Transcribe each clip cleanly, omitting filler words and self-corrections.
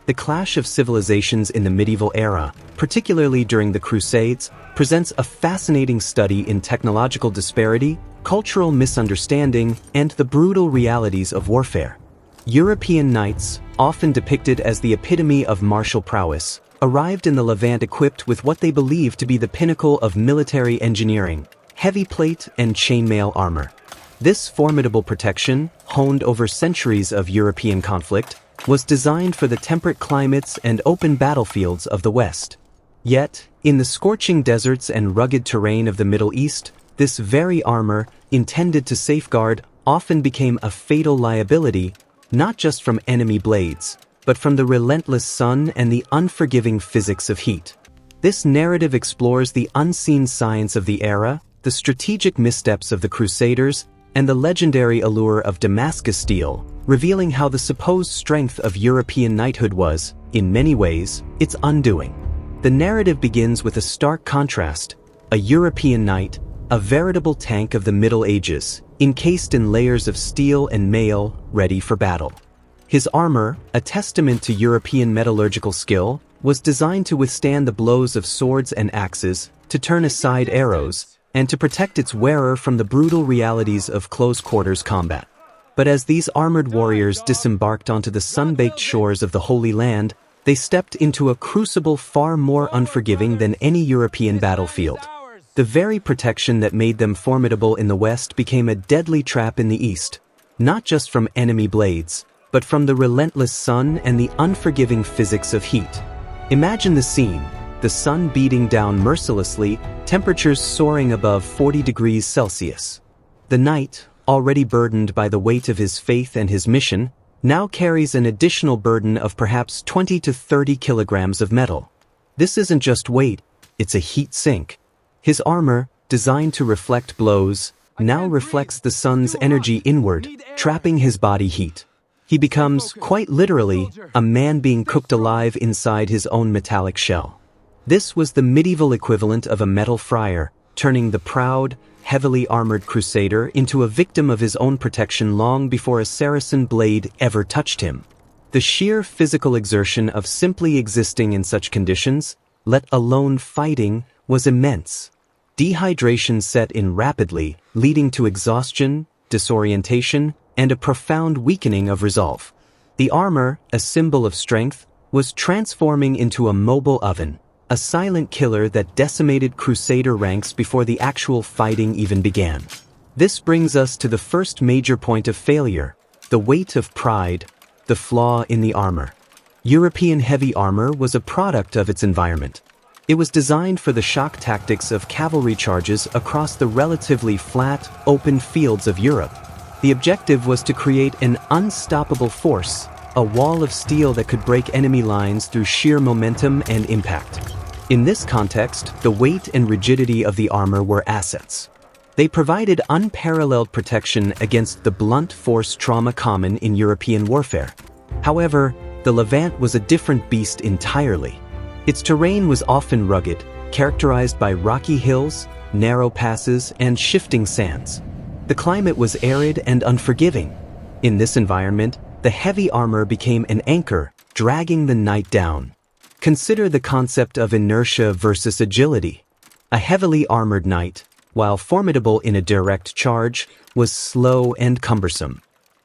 The clash of civilizations in the medieval era, particularly during the Crusades, presents a fascinating study in technological disparity, cultural misunderstanding, and the brutal realities of warfare. European knights, often depicted as the epitome of martial prowess, arrived in the Levant equipped with what they believed to be the pinnacle of military engineering: heavy plate and chainmail armor. This formidable protection, honed over centuries of European conflict, was designed for the temperate climates and open battlefields of the West. Yet, in the scorching deserts and rugged terrain of the Middle East, this very armor, intended to safeguard, often became a fatal liability, not just from enemy blades, but from the relentless sun and the unforgiving physics of heat. This narrative explores the unseen science of the era, the strategic missteps of the Crusaders, and the legendary allure of Damascus steel, revealing how the supposed strength of European knighthood was, in many ways, its undoing. The narrative begins with a stark contrast: a European knight, a veritable tank of the Middle Ages, encased in layers of steel and mail, ready for battle. His armor, a testament to European metallurgical skill, was designed to withstand the blows of swords and axes, to turn aside arrows, and to protect its wearer from the brutal realities of close-quarters combat. But as these armored warriors disembarked onto the sun-baked shores of the Holy Land, they stepped into a crucible far more unforgiving than any European battlefield. The very protection that made them formidable in the West became a deadly trap in the East, not just from enemy blades, but from the relentless sun and the unforgiving physics of heat. Imagine the scene: the sun beating down mercilessly, temperatures soaring above 40 degrees Celsius. The knight, already burdened by the weight of his faith and his mission, now carries an additional burden of perhaps 20 to 30 kilograms of metal. This isn't just weight, it's a heat sink. His armor, designed to reflect blows, now reflects the sun's energy inward, trapping his body heat. He becomes, quite literally, a man being cooked alive inside his own metallic shell. This was the medieval equivalent of a metal friar, turning the proud, heavily armored crusader into a victim of his own protection long before a Saracen blade ever touched him. The sheer physical exertion of simply existing in such conditions, let alone fighting, was immense. Dehydration set in rapidly, leading to exhaustion, disorientation, and a profound weakening of resolve. The armor, a symbol of strength, was transforming into a mobile oven, a silent killer that decimated crusader ranks before the actual fighting even began. This brings us to the first major point of failure: the weight of pride, the flaw in the armor. European heavy armor was a product of its environment. It was designed for the shock tactics of cavalry charges across the relatively flat, open fields of Europe. The objective was to create an unstoppable force, a wall of steel that could break enemy lines through sheer momentum and impact. In this context, the weight and rigidity of the armor were assets. They provided unparalleled protection against the blunt force trauma common in European warfare. However, the Levant was a different beast entirely. Its terrain was often rugged, characterized by rocky hills, narrow passes, and shifting sands. The climate was arid and unforgiving. In this environment, the heavy armor became an anchor, dragging the knight down. Consider the concept of inertia versus agility. A heavily armored knight, while formidable in a direct charge, was slow and cumbersome.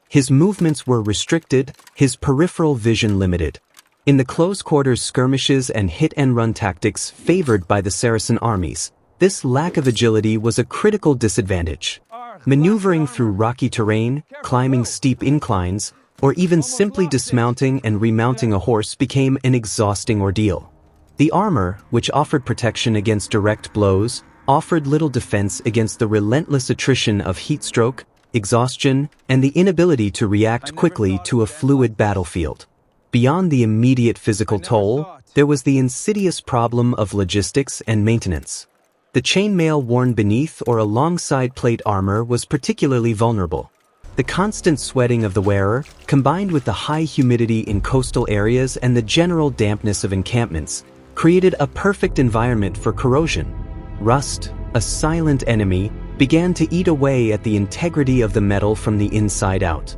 His movements were restricted, his peripheral vision limited. In the close-quarters skirmishes and hit-and-run tactics favored by the Saracen armies, this lack of agility was a critical disadvantage. Maneuvering through rocky terrain, climbing steep inclines, or even simply dismounting and remounting a horse became an exhausting ordeal. The armor, which offered protection against direct blows, offered little defense against the relentless attrition of heat stroke, exhaustion, and the inability to react quickly to a fluid battlefield. Beyond the immediate physical toll, there was the insidious problem of logistics and maintenance. The chainmail worn beneath or alongside plate armor was particularly vulnerable. The constant sweating of the wearer, combined with the high humidity in coastal areas and the general dampness of encampments, created a perfect environment for corrosion. Rust, a silent enemy, began to eat away at the integrity of the metal from the inside out.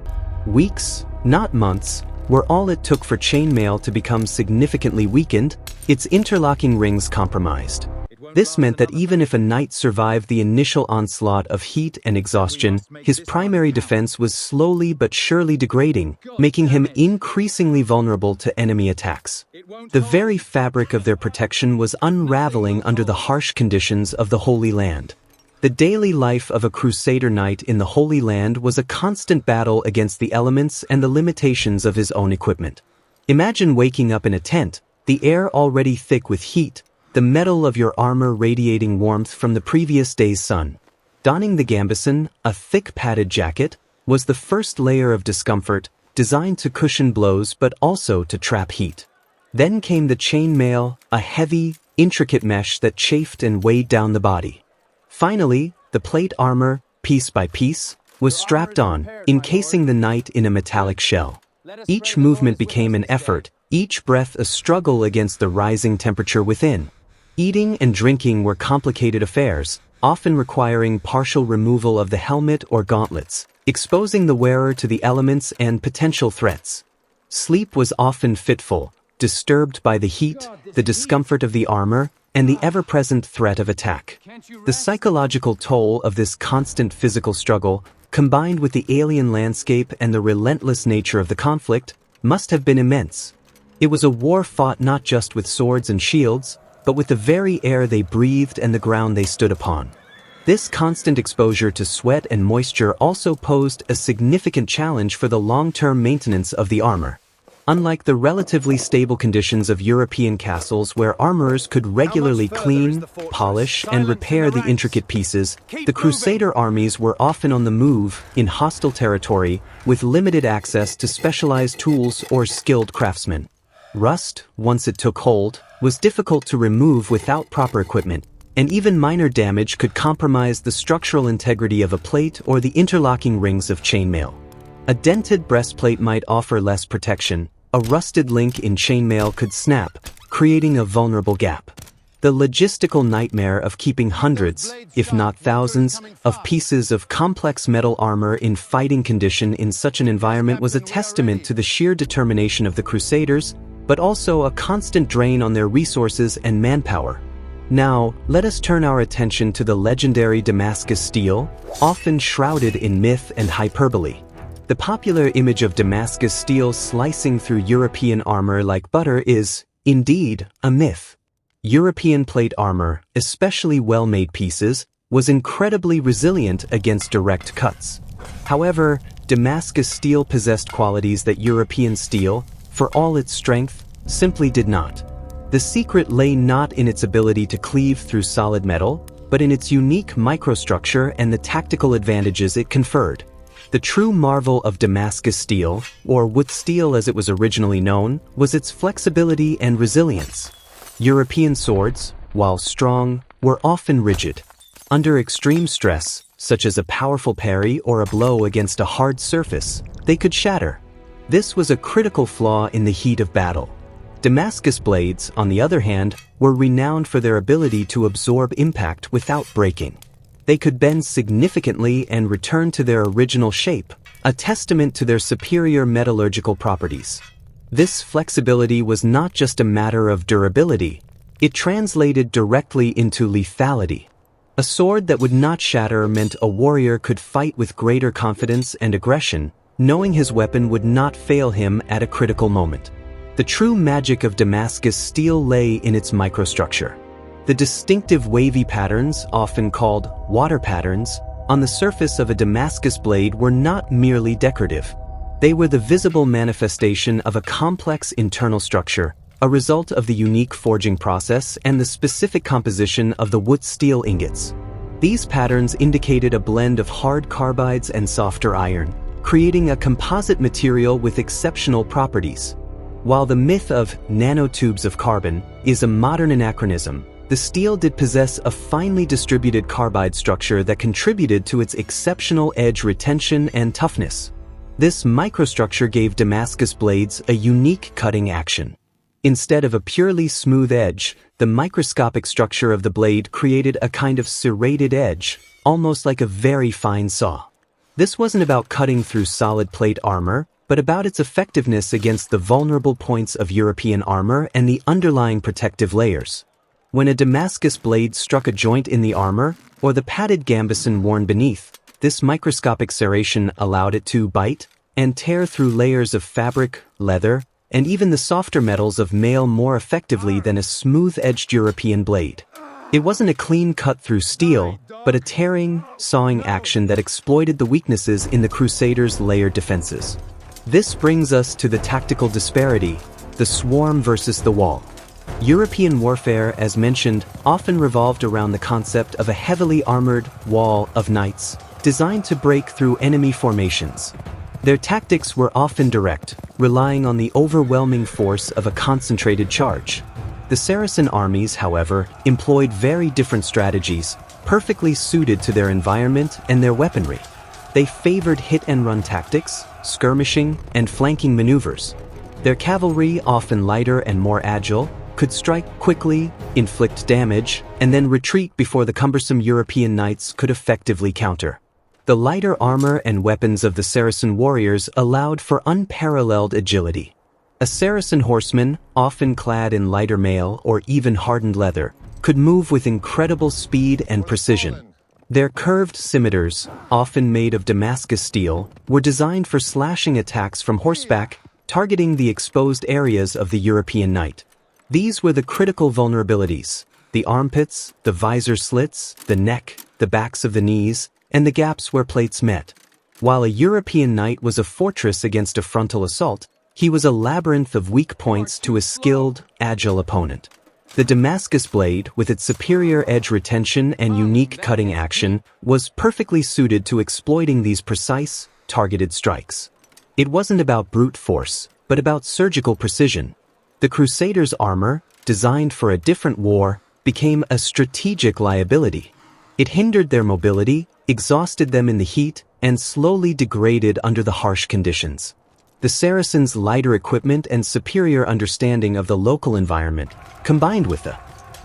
Weeks, not months, were all it took for chainmail to become significantly weakened, its interlocking rings compromised. This meant that even if a knight survived the initial onslaught of heat and exhaustion, his primary defense was slowly but surely degrading, making him increasingly vulnerable to enemy attacks. The very fabric of their protection was unraveling under the harsh conditions of the Holy Land. The daily life of a Crusader knight in the Holy Land was a constant battle against the elements and the limitations of his own equipment. Imagine waking up in a tent, the air already thick with heat, the metal of your armor radiating warmth from the previous day's sun. Donning the gambeson, a thick padded jacket, was the first layer of discomfort, designed to cushion blows but also to trap heat. Then came the chainmail, a heavy, intricate mesh that chafed and weighed down the body. Finally, the plate armor, piece by piece, was strapped on, encasing the knight in a metallic shell. Each movement became an effort, each breath a struggle against the rising temperature within. Eating and drinking were complicated affairs, often requiring partial removal of the helmet or gauntlets, exposing the wearer to the elements and potential threats. Sleep was often fitful, disturbed by the heat, the discomfort of the armor, and the ever-present threat of attack. The psychological toll of this constant physical struggle, combined with the alien landscape and the relentless nature of the conflict, must have been immense. It was a war fought not just with swords and shields, but with the very air they breathed and the ground they stood upon. This constant exposure to sweat and moisture also posed a significant challenge for the long-term maintenance of the armor. Unlike the relatively stable conditions of European castles where armorers could regularly clean, polish, and repair the intricate pieces, the Crusader armies were often on the move, in hostile territory, with limited access to specialized tools or skilled craftsmen. Rust, once it took hold, was difficult to remove without proper equipment, and even minor damage could compromise the structural integrity of a plate or the interlocking rings of chainmail. A dented breastplate might offer less protection. A rusted link in chainmail could snap, creating a vulnerable gap. The logistical nightmare of keeping hundreds, if not thousands, of pieces of complex metal armor in fighting condition in such an environment was a testament to the sheer determination of the Crusaders, but also a constant drain on their resources and manpower. Now, let us turn our attention to the legendary Damascus steel, often shrouded in myth and hyperbole. The popular image of Damascus steel slicing through European armor like butter is, indeed, a myth. European plate armor, especially well-made pieces, was incredibly resilient against direct cuts. However, Damascus steel possessed qualities that European steel, for all its strength, simply did not. The secret lay not in its ability to cleave through solid metal, but in its unique microstructure and the tactical advantages it conferred. The true marvel of Damascus steel, or wood steel as it was originally known, was its flexibility and resilience. European swords, while strong, were often rigid. Under extreme stress, such as a powerful parry or a blow against a hard surface, they could shatter. This was a critical flaw in the heat of battle. Damascus blades, on the other hand, were renowned for their ability to absorb impact without breaking. They could bend significantly and return to their original shape, a testament to their superior metallurgical properties. This flexibility was not just a matter of durability, it translated directly into lethality. A sword that would not shatter meant a warrior could fight with greater confidence and aggression, knowing his weapon would not fail him at a critical moment. The true magic of Damascus steel lay in its microstructure. The distinctive wavy patterns, often called water patterns, on the surface of a Damascus blade were not merely decorative. They were the visible manifestation of a complex internal structure, a result of the unique forging process and the specific composition of the wood steel ingots. These patterns indicated a blend of hard carbides and softer iron, creating a composite material with exceptional properties. While the myth of nanotubes of carbon is a modern anachronism, the steel did possess a finely distributed carbide structure that contributed to its exceptional edge retention and toughness. This microstructure gave Damascus blades a unique cutting action. Instead of a purely smooth edge, the microscopic structure of the blade created a kind of serrated edge, almost like a very fine saw. This wasn't about cutting through solid plate armor, but about its effectiveness against the vulnerable points of European armor and the underlying protective layers. When a Damascus blade struck a joint in the armor, or the padded gambeson worn beneath, this microscopic serration allowed it to bite and tear through layers of fabric, leather, and even the softer metals of mail more effectively than a smooth-edged European blade. It wasn't a clean cut through steel, but a tearing, sawing action that exploited the weaknesses in the Crusaders' layered defenses. This brings us to the tactical disparity, the swarm versus the wall. European warfare, as mentioned, often revolved around the concept of a heavily armored wall of knights, designed to break through enemy formations. Their tactics were often direct, relying on the overwhelming force of a concentrated charge. The Saracen armies, however, employed very different strategies, perfectly suited to their environment and their weaponry. They favored hit-and-run tactics, skirmishing, and flanking maneuvers. Their cavalry, often lighter and more agile, could strike quickly, inflict damage, and then retreat before the cumbersome European knights could effectively counter. The lighter armor and weapons of the Saracen warriors allowed for unparalleled agility. A Saracen horseman, often clad in lighter mail or even hardened leather, could move with incredible speed and precision. Their curved scimitars, often made of Damascus steel, were designed for slashing attacks from horseback, targeting the exposed areas of the European knight. These were the critical vulnerabilities: the armpits, the visor slits, the neck, the backs of the knees, and the gaps where plates met. While a European knight was a fortress against a frontal assault, he was a labyrinth of weak points to a skilled, agile opponent. The Damascus blade, with its superior edge retention and unique cutting action, was perfectly suited to exploiting these precise, targeted strikes. It wasn't about brute force, but about surgical precision. The Crusaders' armor, designed for a different war, became a strategic liability. It hindered their mobility, exhausted them in the heat, and slowly degraded under the harsh conditions. The Saracens' lighter equipment and superior understanding of the local environment, combined with the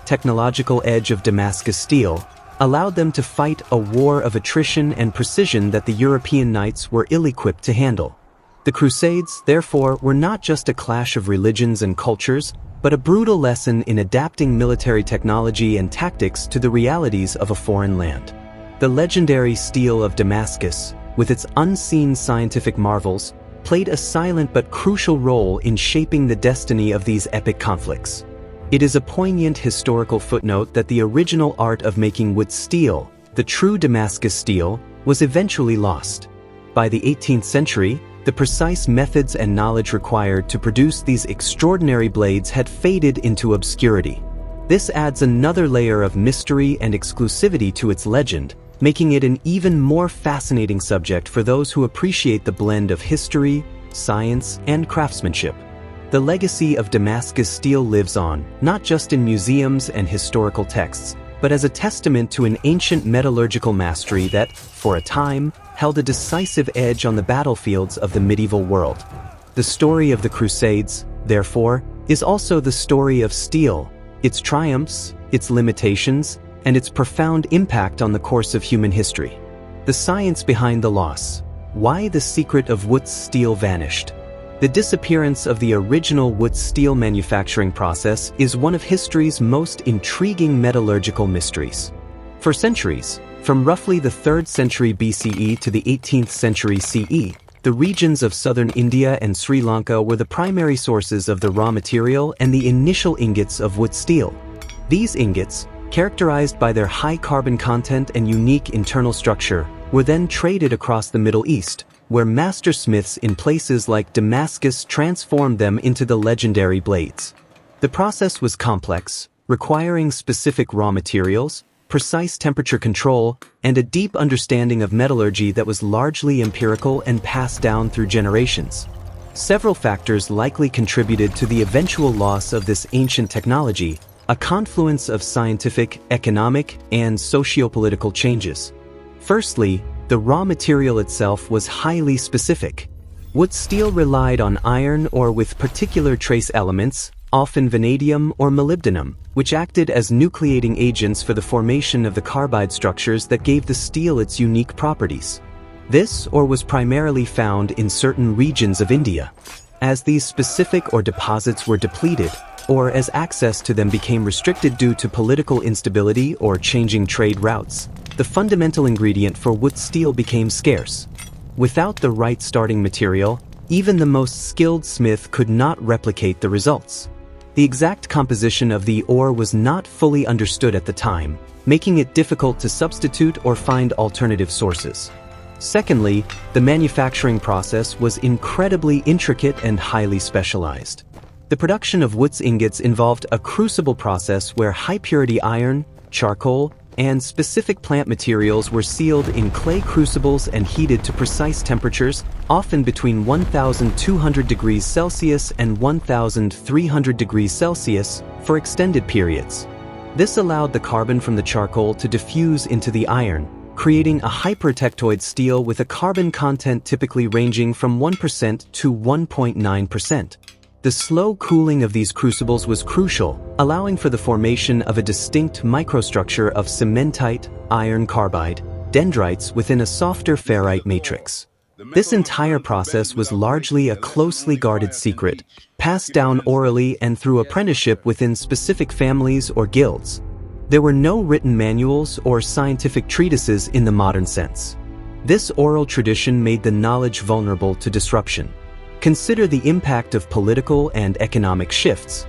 technological edge of Damascus steel, allowed them to fight a war of attrition and precision that the European knights were ill-equipped to handle. The Crusades, therefore, were not just a clash of religions and cultures, but a brutal lesson in adapting military technology and tactics to the realities of a foreign land. The legendary steel of Damascus, with its unseen scientific marvels, played a silent but crucial role in shaping the destiny of these epic conflicts. It is a poignant historical footnote that the original art of making wood steel, the true Damascus steel, was eventually lost. By the 18th century, the precise methods and knowledge required to produce these extraordinary blades had faded into obscurity. This adds another layer of mystery and exclusivity to its legend, making it an even more fascinating subject for those who appreciate the blend of history, science, and craftsmanship. The legacy of Damascus steel lives on, not just in museums and historical texts, but as a testament to an ancient metallurgical mastery that, for a time, held a decisive edge on the battlefields of the medieval world. The story of the Crusades, therefore, is also the story of steel, its triumphs, its limitations, and its profound impact on the course of human history. The science behind the loss. Why the secret of Wootz steel vanished. The disappearance of the original Wootz steel manufacturing process is one of history's most intriguing metallurgical mysteries. For centuries, from roughly the 3rd century BCE to the 18th century CE, the regions of southern India and Sri Lanka were the primary sources of the raw material and the initial ingots of Wootz steel. These ingots, characterized by their high carbon content and unique internal structure, were then traded across the Middle East, where master smiths in places like Damascus transformed them into the legendary blades. The process was complex, requiring specific raw materials, precise temperature control, and a deep understanding of metallurgy that was largely empirical and passed down through generations. Several factors likely contributed to the eventual loss of this ancient technology, a confluence of scientific, economic, and socio-political changes. Firstly, the raw material itself was highly specific. Wootz steel relied on iron or with particular trace elements, often vanadium or molybdenum, which acted as nucleating agents for the formation of the carbide structures that gave the steel its unique properties. This ore was primarily found in certain regions of India. As these specific ore deposits were depleted, or as access to them became restricted due to political instability or changing trade routes, the fundamental ingredient for wood steel became scarce. Without the right starting material, even the most skilled smith could not replicate the results. The exact composition of the ore was not fully understood at the time, making it difficult to substitute or find alternative sources. Secondly, the manufacturing process was incredibly intricate and highly specialized. The production of wood ingots involved a crucible process where high-purity iron, charcoal, and specific plant materials were sealed in clay crucibles and heated to precise temperatures, often between 1,200 degrees Celsius and 1,300 degrees Celsius, for extended periods. This allowed the carbon from the charcoal to diffuse into the iron, creating a hypertectoid steel with a carbon content typically ranging from 1% to 1.9%. The slow cooling of these crucibles was crucial, allowing for the formation of a distinct microstructure of cementite, iron carbide, dendrites within a softer ferrite matrix. This entire process was largely a closely guarded secret, passed down orally and through apprenticeship within specific families or guilds. There were no written manuals or scientific treatises in the modern sense. This oral tradition made the knowledge vulnerable to disruption. Consider the impact of political and economic shifts.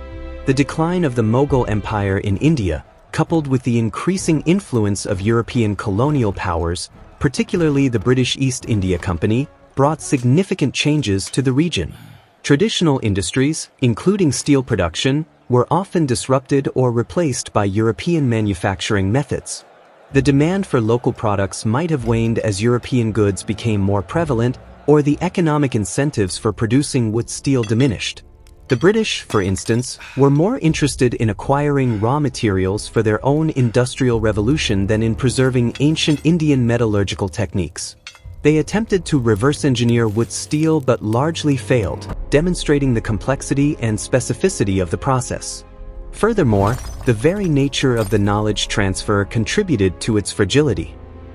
The decline of the Mughal Empire in India, coupled with the increasing influence of European colonial powers, particularly the British East India Company, brought significant changes to the region. Traditional industries, including steel production, were often disrupted or replaced by European manufacturing methods. The demand for local products might have waned as European goods became more prevalent, or the economic incentives for producing wood steel diminished. The British, for instance, were more interested in acquiring raw materials for their own industrial revolution than in preserving ancient Indian metallurgical techniques. They attempted to reverse engineer wood steel but largely failed, demonstrating the complexity and specificity of the process. Furthermore, the very nature of the knowledge transfer contributed to its fragility.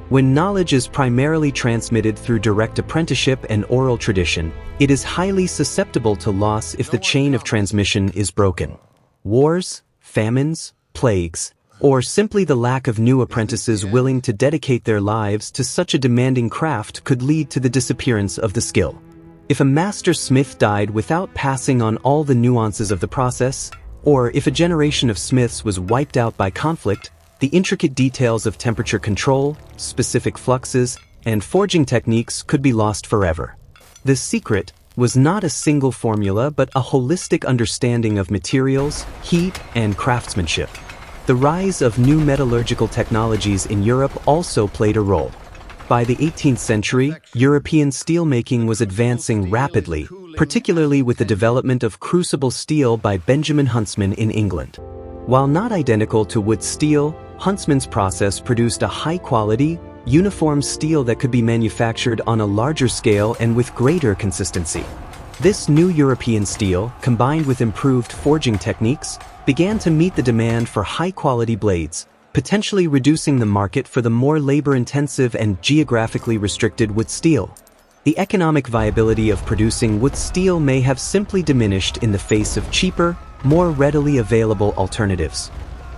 When knowledge is primarily transmitted through direct apprenticeship and oral tradition, it is highly susceptible to loss if the chain of transmission is broken. Wars, famines, plagues, or simply the lack of new apprentices willing to dedicate their lives to such a demanding craft could lead to the disappearance of the skill. If a master smith died without passing on all the nuances of the process, or if a generation of smiths was wiped out by conflict, the intricate details of temperature control, specific fluxes, and forging techniques could be lost forever. The secret was not a single formula but a holistic understanding of materials, heat, and craftsmanship. The rise of new metallurgical technologies in Europe also played a role. By the 18th century, European steelmaking was advancing rapidly, particularly with the development of crucible steel by Benjamin Huntsman in England. While not identical to wood steel, Huntsman's process produced a high-quality, uniform steel that could be manufactured on a larger scale and with greater consistency. This new European steel, combined with improved forging techniques, began to meet the demand for high-quality blades, potentially reducing the market for the more labor-intensive and geographically restricted wood steel. The economic viability of producing wood steel may have simply diminished in the face of cheaper, more readily available alternatives.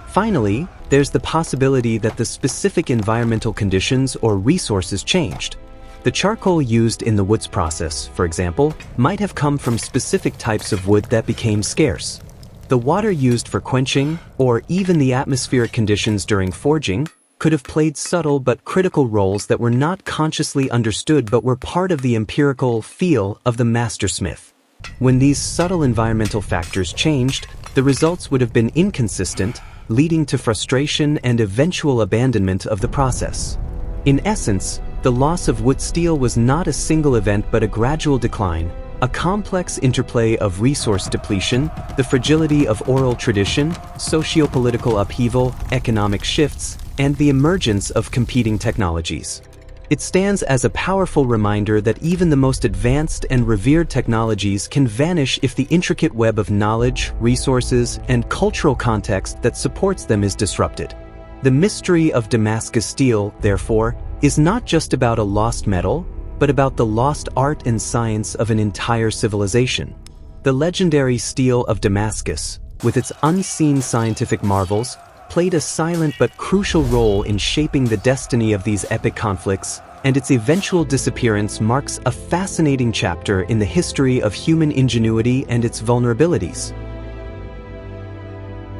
Finally, there's the possibility that the specific environmental conditions or resources changed. The charcoal used in the wood's process, for example, might have come from specific types of wood that became scarce. The water used for quenching, or even the atmospheric conditions during forging, could have played subtle but critical roles that were not consciously understood but were part of the empirical feel of the master smith. When these subtle environmental factors changed, the results would have been inconsistent, leading to frustration and eventual abandonment of the process. In essence, the loss of wood steel was not a single event but a gradual decline, a complex interplay of resource depletion, the fragility of oral tradition, socio-political upheaval, economic shifts, and the emergence of competing technologies. It stands as a powerful reminder that even the most advanced and revered technologies can vanish if the intricate web of knowledge, resources, and cultural context that supports them is disrupted. The mystery of Damascus steel, therefore, is not just about a lost metal, but about the lost art and science of an entire civilization. The legendary steel of Damascus, with its unseen scientific marvels, played a silent but crucial role in shaping the destiny of these epic conflicts, and its eventual disappearance marks a fascinating chapter in the history of human ingenuity and its vulnerabilities.